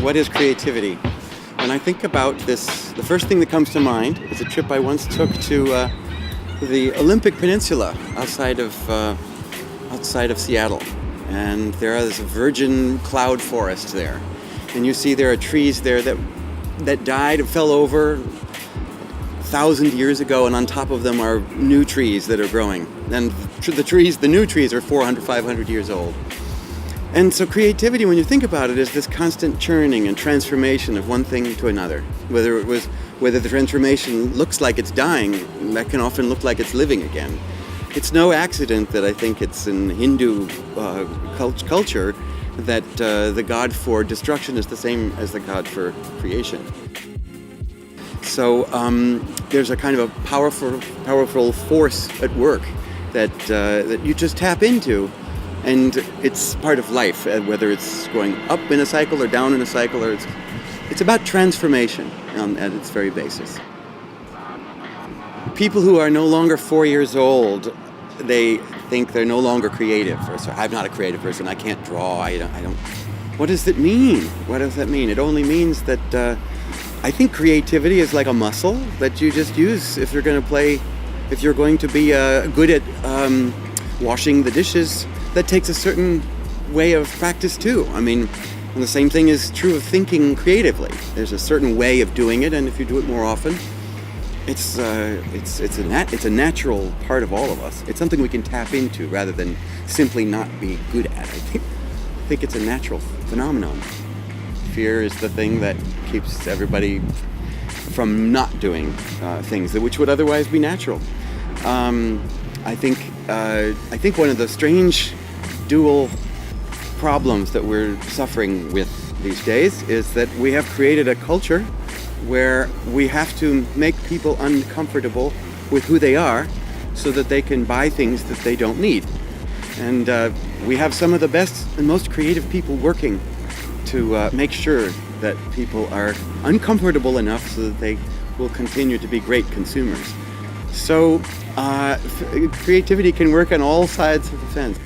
What is creativity? When I think about this, the first thing that comes to mind is a trip I once took to the Olympic Peninsula outside of Seattle. And there is a virgin cloud forest there. And you see there are trees there that died and fell over 1,000 years ago, and on top of them are new trees that are growing. And the new trees are 400, 500 years old. And so creativity, when you think about it, is this constant churning and transformation of one thing to another. Whether the transformation looks like it's dying, that can often look like it's living again. It's no accident that I think it's in Hindu culture that the god for destruction is the same as the god for creation. So there's a kind of a powerful force at work that you just tap into, and it's part of life. Whether it's going up in a cycle or down in a cycle, or it's about transformation at its very basis. People who are no longer 4 years old, they think they're no longer creative. Or so, I'm not a creative person. I can't draw. I don't. What does it mean? What does that mean? It only means that. I think creativity is like a muscle that you just use if you're going to be good at washing the dishes. That takes a certain way of practice too. I mean, the same thing is true of thinking creatively. There's a certain way of doing it, and if you do it more often, it's a natural part of all of us. It's something we can tap into rather than simply not be good at. I think it's a natural phenomenon. Fear is the thing that keeps everybody from not doing things which would otherwise be natural. I think one of the strange dual problems that we're suffering with these days is that we have created a culture where we have to make people uncomfortable with who they are so that they can buy things that they don't need. And we have some of the best and most creative people working to make sure that people are uncomfortable enough so that they will continue to be great consumers. So creativity can work on all sides of the fence.